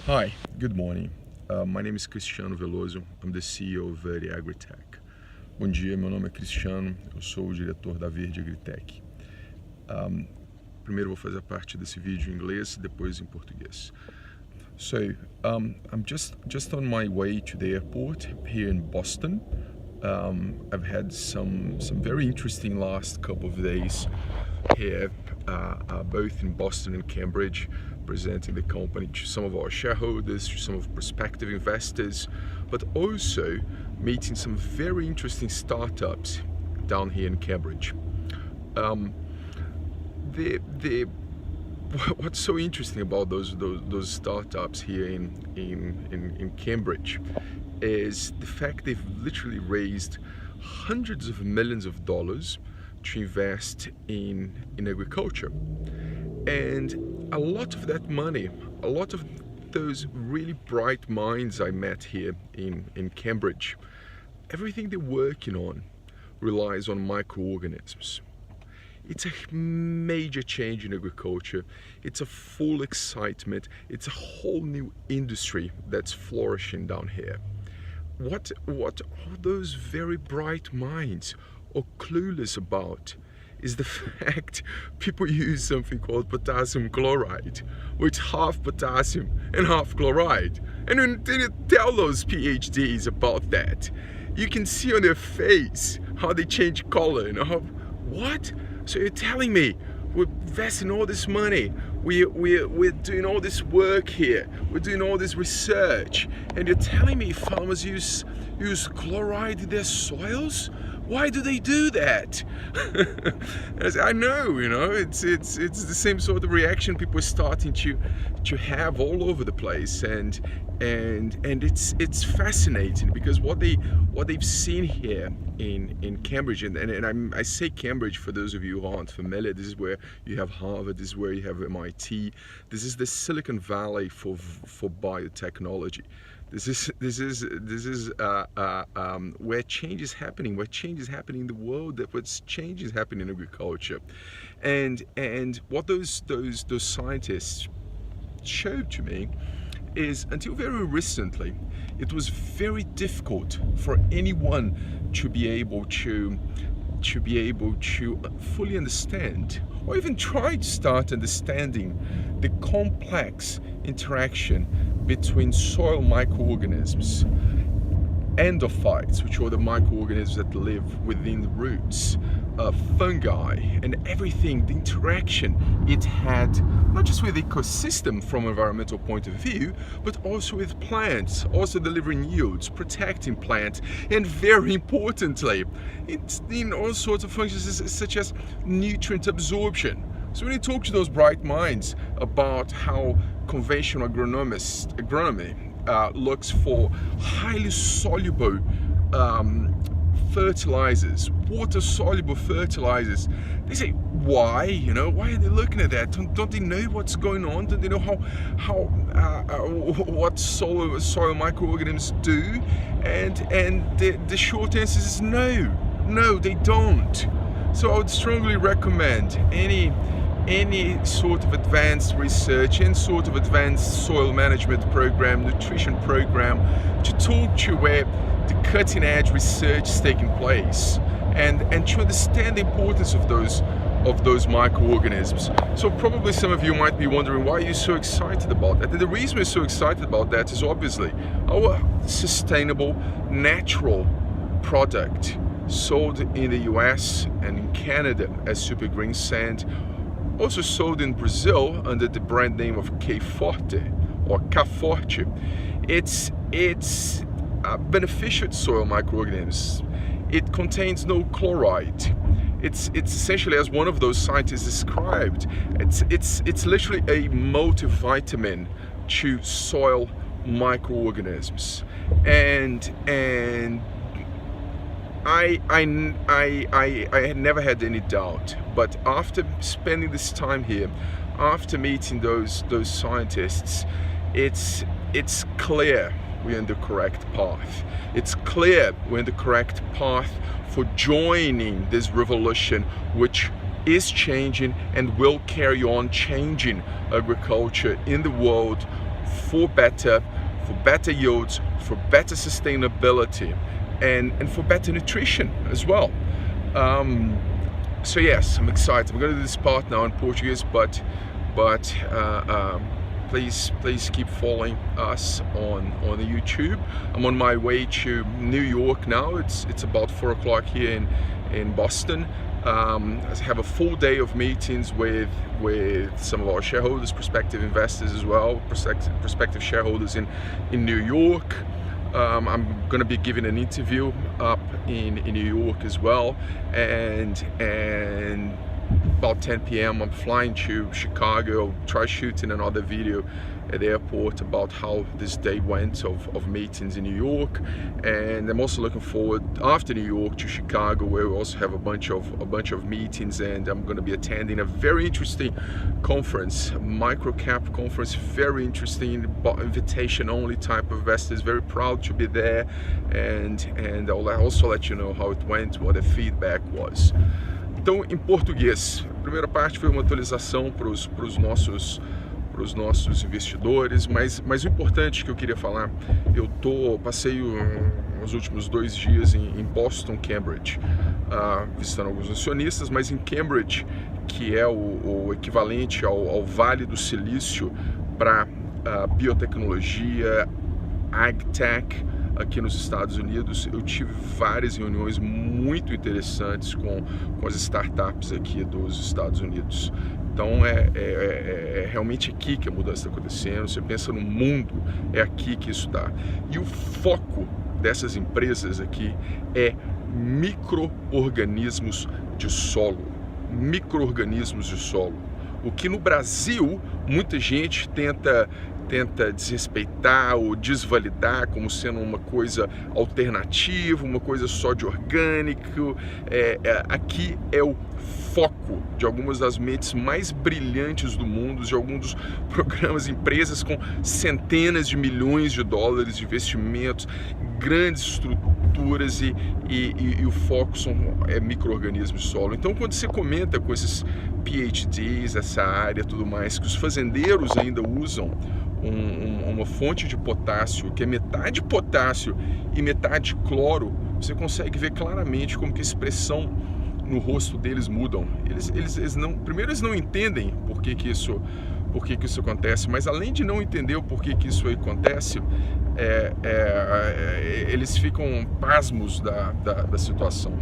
Hi, good morning. My name is Cristiano Veloso. I'm the CEO of Verde Agritech. Bom dia, meu nome é Cristiano, eu sou o diretor da Verde Agritech. Primeiro vou fazer parte desse vídeo em inglês, depois em português. So, I'm just on my way to the airport here in Boston. I've had some very interesting last couple of days here, both in Boston and Cambridge, presenting the company to some of our shareholders, to some of prospective investors, but also meeting some very interesting startups down here in Cambridge. What's so interesting about those startups here in Cambridge is the fact they've literally raised hundreds of millions of dollars to invest in agriculture. And a lot of that money, a lot of those really bright minds I met here in Cambridge, everything they're working on relies on microorganisms. It's a major change in agriculture. It's a full excitement. It's a whole new industry that's flourishing down here. What all those very bright minds are clueless about is the fact people use something called potassium chloride, which is half potassium and half chloride. And when they tell those PhDs about that, you can see on their face how they change color and how, what? So you're telling me we're investing all this money, we're doing all this work here, we're doing all this research, and you're telling me farmers use chloride in their soils? Why do they do that? I know, it's the same sort of reaction people are starting to have all over the place, and it's fascinating because what they've seen here in Cambridge, and I say Cambridge for those of you who aren't familiar. This is where you have Harvard, this is where you have MIT. This is the Silicon Valley for biotechnology. This is where change is happening, in the world, that what's change is happening in agriculture, and what those scientists showed to me is until very recently, it was very difficult for anyone to be able to fully understand, or even try to start understanding, the complex interaction between soil microorganisms, endophytes, which are the microorganisms that live within the roots, fungi, and everything, the interaction it had, not just with the ecosystem from an environmental point of view, but also with plants, also delivering yields, protecting plants, and very importantly, it's in all sorts of functions such as nutrient absorption. So when you talk to those bright minds about how conventional agronomy looks for highly soluble fertilizers, water-soluble fertilizers, they say, why? Why are they looking at that? Don't they know what's going on? Don't they know what soil microorganisms do? And the short answer is no, they don't. So I would strongly recommend any sort of advanced research, any sort of advanced soil management program, nutrition program, to talk to where the cutting edge research is taking place, and to understand the importance of those microorganisms. So probably some of you might be wondering, why are you so excited about that? And the reason we're so excited about that is obviously our sustainable, natural product sold in the US and in Canada as Super Green Sand, also sold in Brazil under the brand name of K Forte or K Forte. It's beneficial to soil microorganisms. It contains no chloride. It's essentially, as one of those scientists described, it's literally a multivitamin to soil microorganisms, and I had never had any doubt, but after spending this time here, after meeting those scientists, it's clear we're on the correct path. It's clear we're on the correct path for joining this revolution, which is changing and will carry on changing agriculture in the world for better yields, for better sustainability, and for better nutrition as well. So yes, I'm excited. I'm going to do this part now in Portuguese, but please keep following us on the YouTube. I'm on my way to New York now. It's about 4 o'clock here in Boston. I have a full day of meetings with some of our shareholders, prospective investors as well, prospective shareholders in New York. I'm going to be giving an interview up in New York as well, and about 10 p.m. I'm flying to Chicago. I'll try shooting another video at the airport about how this day went of meetings in New York, and I'm also looking forward after New York to Chicago, where we also have a bunch of meetings, and I'm going to be attending a very interesting conference, microcap conference, very interesting, invitation only type of investors. Very proud to be there, and I'll also let you know how it went, what the feedback was. Então, em português, a primeira parte foi uma atualização para os nossos investidores, mas o importante que eu queria falar, passei os últimos 2 dias em Boston, Cambridge, visitando alguns acionistas, mas em Cambridge, que é o equivalente ao Vale do Silício para biotecnologia, agtech, aqui nos Estados Unidos. Eu tive várias reuniões muito interessantes com as startups aqui dos Estados Unidos. Então é realmente aqui que a mudança está acontecendo. Você pensa no mundo, é aqui que isso está. E o foco dessas empresas aqui é micro-organismos de solo. Micro-organismos de solo. O que no Brasil muita gente tenta desrespeitar ou desvalidar como sendo uma coisa alternativa, uma coisa só de orgânico. Aqui é o foco de algumas das mentes mais brilhantes do mundo, de alguns dos programas, empresas com centenas de milhões de dólares de investimentos, grandes estruturas, e o foco é micro-organismos de solo. Então, quando você comenta com esses PhDs, essa área, tudo mais, que os fazendeiros ainda usam uma fonte de potássio que é metade potássio e metade cloro, você consegue ver claramente como que a expressão no rosto deles mudam. Eles não entendem por que isso acontece, mas além de não entender o porquê que isso acontece, eles ficam pasmos da situação.